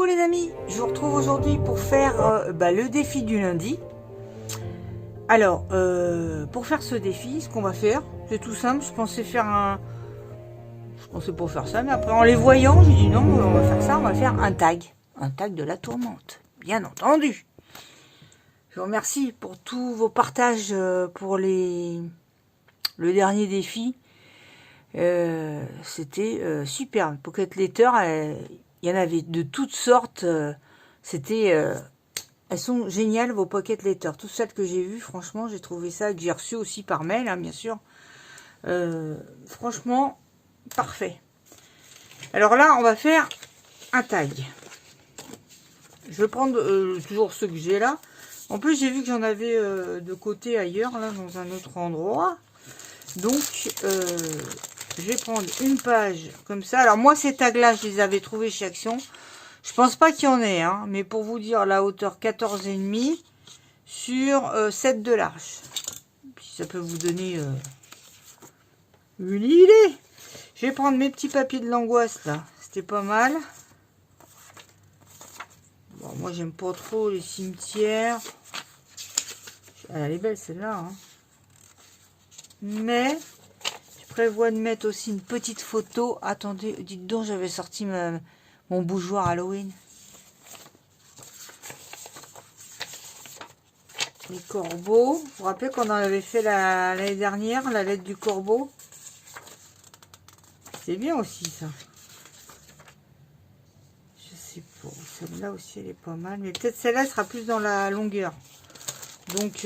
Coucou les amis, je vous retrouve aujourd'hui pour faire le défi du lundi. Alors, pour faire ce défi, ce qu'on va faire, c'est tout simple. Je pensais pas faire ça, mais après en les voyant, j'ai dit non, on va faire ça, on va faire un tag de la tourmente, bien entendu. Je vous remercie pour tous vos partages pour le dernier défi. C'était super. Pocket Letter, il y en avait de toutes sortes. Elles sont géniales, vos Pocket Letter. Toutes celles que j'ai vues, franchement, j'ai trouvé ça, que j'ai reçu aussi par mail, hein, bien sûr. Franchement, parfait. Alors là, on va faire un tag. Je vais prendre toujours ceux que j'ai là. En plus, j'ai vu que j'en avais de côté ailleurs, là, dans un autre endroit. Donc, je vais prendre une page comme ça. Alors, moi, ces tags-là, je les avais trouvés chez Action. Je pense pas qu'il y en ait, hein, mais pour vous dire, la hauteur 14,5 sur 7 de large. Puis ça peut vous donner une idée. Je vais prendre mes petits papiers de l'angoisse, là. C'était pas mal. Bon, moi, j'aime pas trop les cimetières. Elle est belle, celle-là. Hein. Mais, je prévois de mettre aussi une petite photo. Attendez, dites donc, j'avais sorti mon bougeoir Halloween. Les corbeaux. Vous vous rappelez qu'on en avait fait l'année dernière, la lettre du corbeau? C'est bien aussi, ça. Je sais pas. Celle-là aussi, elle est pas mal. Mais peut-être celle-là sera plus dans la longueur. Donc,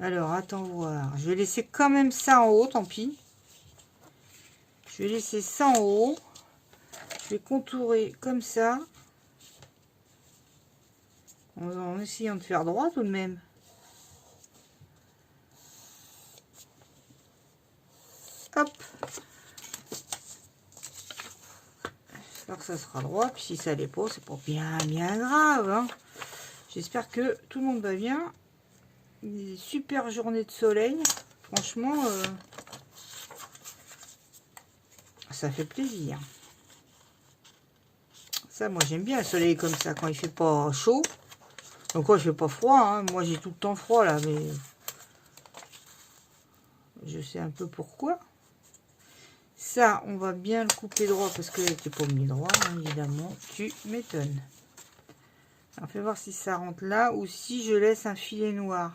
alors, attends voir. Je vais laisser quand même ça en haut, tant pis. Je vais laisser ça en haut. Je vais contourer comme ça. En essayant de faire droit tout de même. Hop. J'espère que ça sera droit. Puis si ça l'est pas, c'est pas bien grave. Hein. J'espère que tout le monde va bien. Une super journée de soleil. Franchement, ça fait plaisir. Ça, moi, j'aime bien le soleil comme ça, quand il fait pas chaud. Donc, quoi, il fait pas froid. Hein. Moi, j'ai tout le temps froid, là, mais je sais un peu pourquoi. Ça, on va bien le couper droit, parce que t'es pas mis droit, hein, évidemment. Tu m'étonnes. Alors, fais voir si ça rentre là, ou si je laisse un filet noir.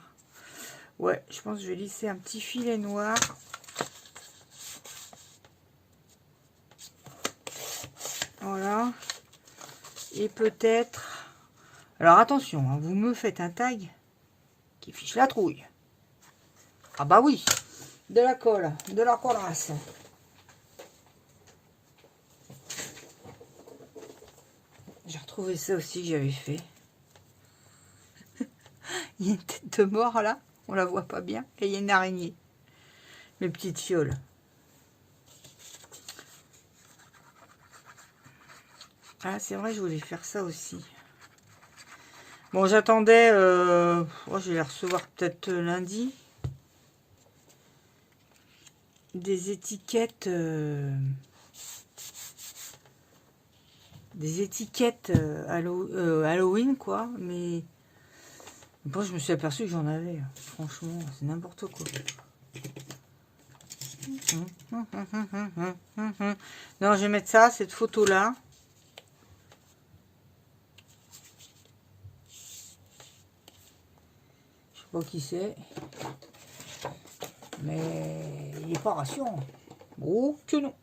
Ouais, je pense que je vais laisser un petit filet noir. Voilà. Et peut-être... Alors attention, hein, vous me faites un tag qui fiche la trouille. Ah bah oui, de la colle, de la collasse. J'ai retrouvé ça aussi que j'avais fait. Il y a une tête de mort là, on la voit pas bien. Et il y a une araignée. Mes petites fioles. Ah c'est vrai, je voulais faire ça aussi. Bon, j'attendais, je vais les recevoir peut-être lundi. Des étiquettes, Halloween, quoi. Mais bon, je me suis aperçu que j'en avais. Franchement, c'est n'importe quoi. Non, je vais mettre ça, cette photo-là. Je sais pas qui c'est. Mais il n'est pas rassurant. Oh que non.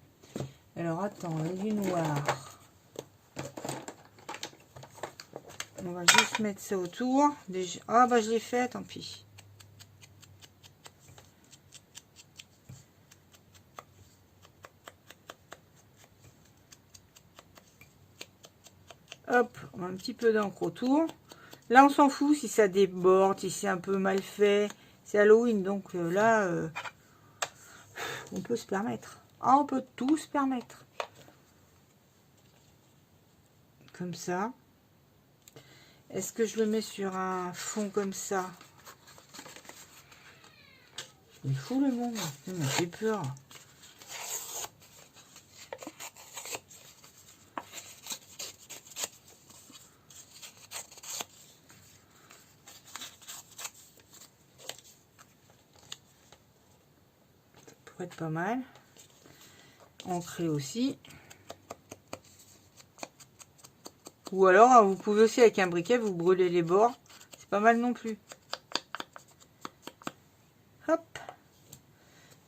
Alors attends, du noir. On va juste mettre ça autour. Déjà... Ah bah je l'ai fait, tant pis. Hop, on met un petit peu d'encre autour. Là on s'en fout si ça déborde, si c'est un peu mal fait. C'est Halloween, donc là, on peut se permettre. Ah, on peut tout se permettre. Comme ça. Est-ce que je le mets sur un fond comme ça? Il est fou le monde. Ça m'a fait peur. pourrait être pas mal. Ancré aussi. Ou alors, vous pouvez aussi avec un briquet, vous brûler les bords. C'est pas mal non plus. Hop.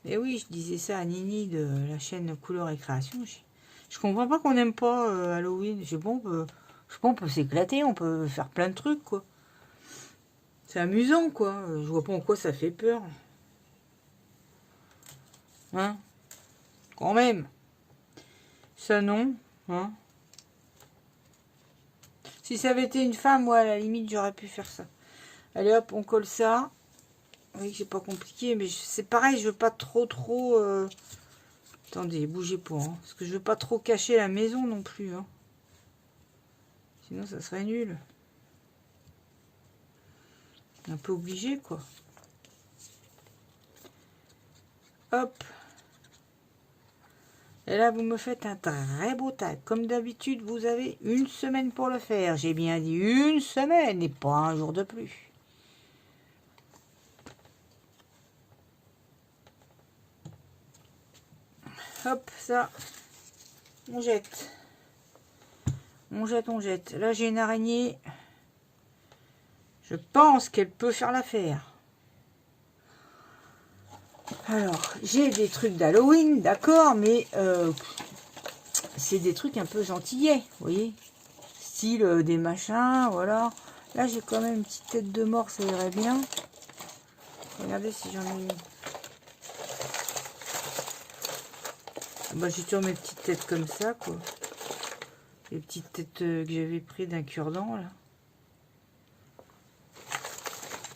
Et oui, je disais ça à Nini de la chaîne Couleur et Création. Je comprends pas qu'on n'aime pas Halloween. Je sais pas, on peut s'éclater, on peut faire plein de trucs, quoi. C'est amusant, quoi. Je vois pas en quoi ça fait peur. Hein? Quand même. Ça, non. Hein? Si ça avait été une femme, moi, à la limite, j'aurais pu faire ça. Allez, hop, on colle ça. Oui, c'est pas compliqué, mais c'est pareil, je veux pas trop... Attendez, bougez pas, hein, parce que je veux pas trop cacher la maison non plus. Hein. Sinon, ça serait nul. Un peu obligé, quoi. Hop. Et là, vous me faites un très beau tag. Comme d'habitude, vous avez une semaine pour le faire. J'ai bien dit une semaine et pas un jour de plus. Hop, ça. On jette. On jette, on jette. Là, j'ai une araignée. Je pense qu'elle peut faire l'affaire. Alors, j'ai des trucs d'Halloween, d'accord, mais c'est des trucs un peu gentillets, vous voyez. Style des machins, voilà. Là, j'ai quand même une petite tête de mort, ça irait bien. Regardez si j'en ai une. Bah, j'ai toujours mes petites têtes comme ça, quoi. Les petites têtes que j'avais prises d'un cure-dent, là.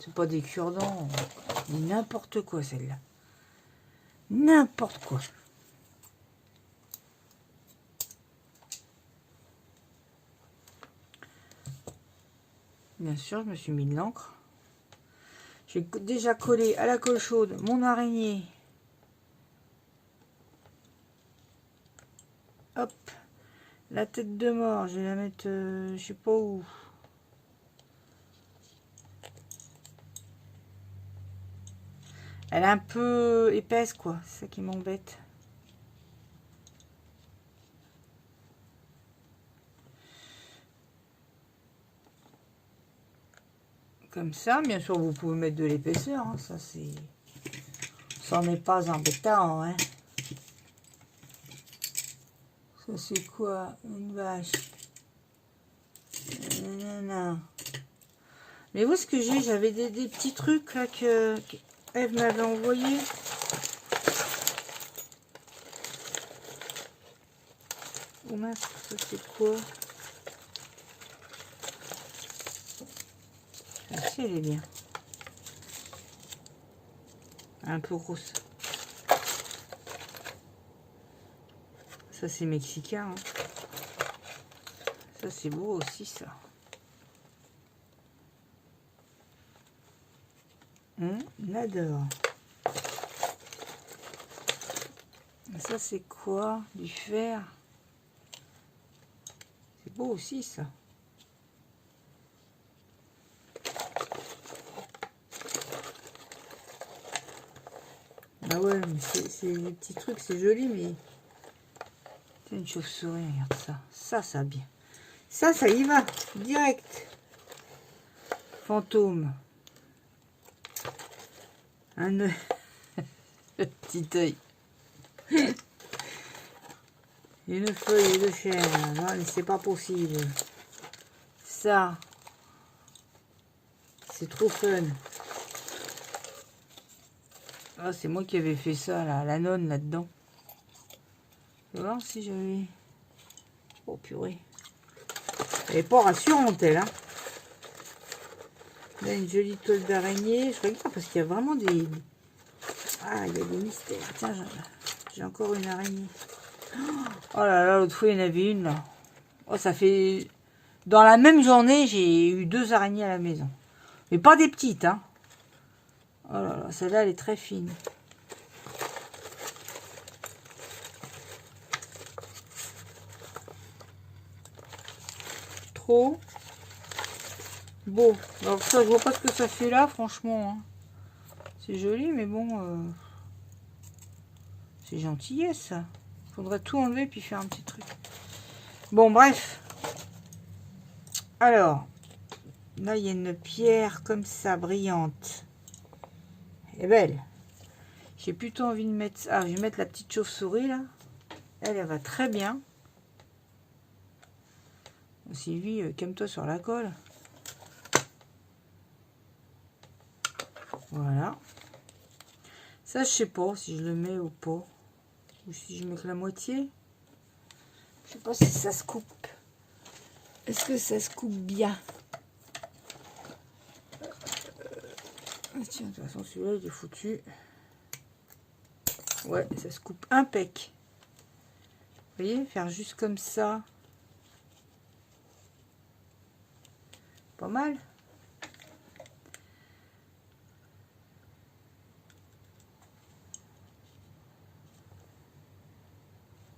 C'est pas des cure-dents, n'importe quoi, celle-là. N'importe quoi. Bien sûr, je me suis mis de l'encre. J'ai déjà collé à la colle chaude mon araignée. Hop. La tête de mort, je vais la mettre, je sais pas où. Elle est un peu épaisse, quoi. C'est ça qui m'embête. Comme ça, bien sûr, vous pouvez mettre de l'épaisseur. Hein. Ça, c'est... Ça n'est pas embêtant, hein. Ça, c'est quoi? Une vache. Nanana. Mais où est-ce que j'ai? J'avais des petits trucs, là, que Eve m'avait envoyé. Oh mince, ça, c'est quoi? Celle-ci, elle est bien. Un peu grosse. Ça, c'est mexicain. Hein. Ça, c'est beau aussi, ça. On adore. Ça, c'est quoi? Du fer. C'est beau aussi, ça. Ah ouais, mais c'est des petits trucs, c'est joli, mais... C'est une chauve-souris, regarde ça. Ça bien. Ça y va, direct. Fantôme. Un œil. Le petit œil. Une feuille de chêne. Non, mais c'est pas possible. Ça. C'est trop fun. Ah, c'est moi qui avais fait ça, là, la nonne, là-dedans. Je vais voir si j'avais... Oh, purée. Elle n'est pas rassurante, elle, hein. Là, une jolie toile d'araignée. Je regarde parce qu'il y a vraiment des... Ah, il y a des mystères. Tiens, j'ai encore une araignée. Oh là là, l'autre fois, il y en avait une, là. Oh, ça fait... Dans la même journée, j'ai eu 2 araignées à la maison. Mais pas des petites, hein. Oh là là, celle-là, elle est très fine. Trop beau. Alors ça, je vois pas ce que ça fait là, franchement. Hein. C'est joli, mais bon... C'est gentil, ça. Faudrait tout enlever puis faire un petit truc. Bon, bref. Alors, là, il y a une pierre comme ça, brillante. Elle est belle. J'ai plutôt envie de mettre... Ah, je vais mettre la petite chauve-souris, là. Elle va très bien. Sylvie, calme-toi sur la colle. Voilà. Ça, je sais pas si je le mets ou pas. Ou si je mets que la moitié. Je sais pas si ça se coupe. Est-ce que ça se coupe bien? Tiens, de toute façon, celui-là, il est foutu. Ouais, ça se coupe impec. Vous voyez, faire juste comme ça. Pas mal.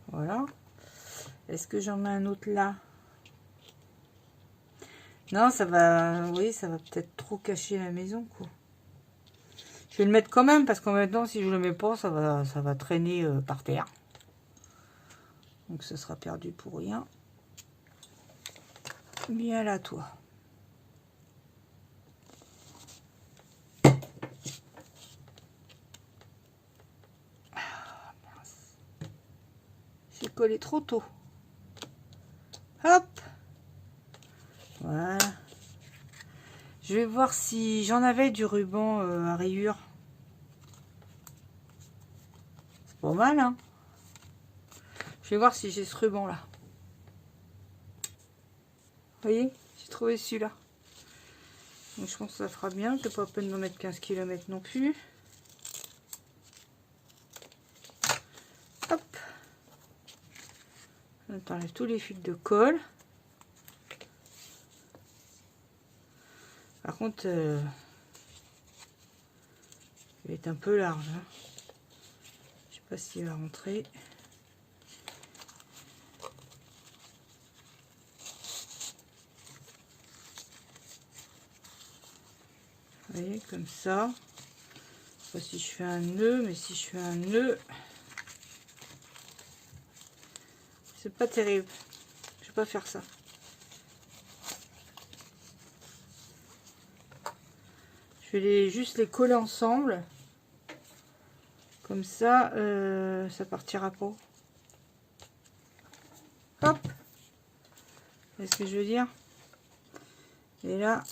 Voilà. Est-ce que j'en mets un autre là? Non, ça va... Oui, ça va peut-être trop cacher la maison, quoi. Je vais le mettre quand même, parce qu'en même temps, si je le mets pas, ça va traîner par terre. Donc, ce sera perdu pour rien. Bien là, toi. J'ai collé trop tôt. Hop. Voilà. Je vais voir si j'en avais du ruban à rayures. C'est pas mal, hein. Je vais voir si j'ai ce ruban là. Vous voyez, j'ai trouvé celui-là. Donc je pense que ça fera bien. C'est pas la peine de mettre 15 km non plus. Hop. On enlève tous les fils de colle. Par contre, il va être un peu large. Hein. Je sais pas s'il va rentrer. Vous voyez, comme ça. Je sais pas si je fais un nœud, mais si je fais un nœud, c'est pas terrible. Je vais pas faire ça. Je vais juste les coller ensemble. Comme ça, ça partira pas. Hop. C'est ce que je veux dire. Et là,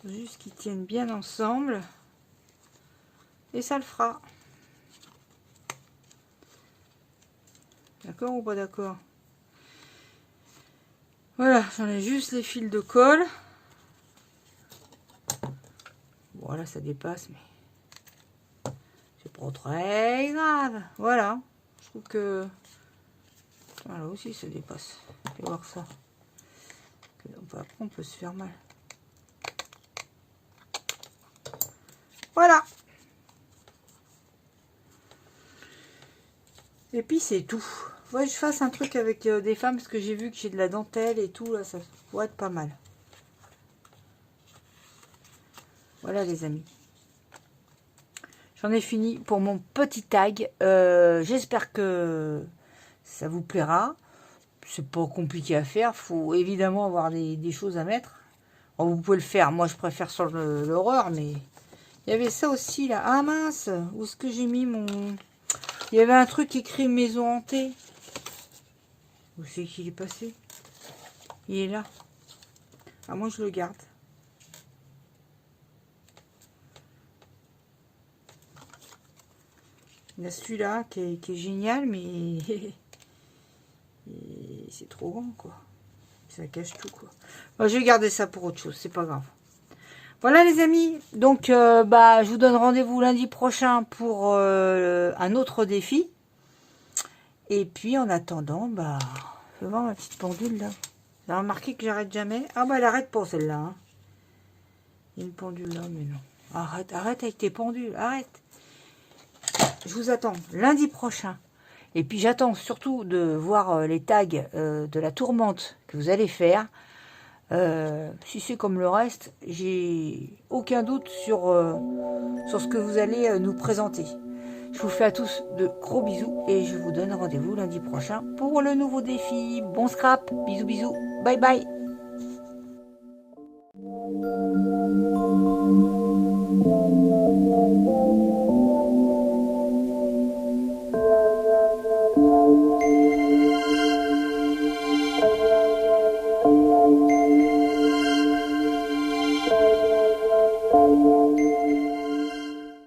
juste qu'ils tiennent bien ensemble. Et ça le fera. D'accord ou pas d'accord? Voilà, j'en ai juste les fils de colle. Voilà, ça dépasse, mais c'est pas très grave. Voilà, je trouve que voilà aussi ça dépasse. Fais voir ça. Après, on peut se faire mal. Voilà. Et puis c'est tout. Faudrait que je fasse un truc avec des femmes parce que j'ai vu que j'ai de la dentelle et tout là, ça pourrait être pas mal. Voilà les amis. J'en ai fini pour mon petit tag. J'espère que ça vous plaira. C'est pas compliqué à faire. Faut évidemment avoir des choses à mettre. Alors, vous pouvez le faire. Moi je préfère sur l'horreur, mais il y avait ça aussi là. Ah mince, où est-ce que j'ai mis mon... Il y avait un truc écrit maison hantée. Où c'est qu'il est passé? Il est là. Ah, moi, je le garde. Il y a celui-là qui est génial, mais c'est trop grand, quoi. Ça cache tout, quoi. Bon, je vais garder ça pour autre chose, c'est pas grave. Voilà, les amis. Donc, je vous donne rendez-vous lundi prochain pour un autre défi. Et puis, en attendant, je vais voir ma petite pendule, là. Vous avez remarqué que j'arrête jamais? Ah, elle arrête pas, celle-là. Hein. Il y a une pendule là, mais non. Arrête avec tes pendules, arrête. Je vous attends lundi prochain. Et puis, j'attends surtout de voir les tags de la tourmente que vous allez faire. Si c'est comme le reste, j'ai aucun doute sur ce que vous allez nous présenter. Je vous fais à tous de gros bisous et je vous donne rendez-vous lundi prochain pour le nouveau défi. Bon scrap, bisous bisous, bye bye.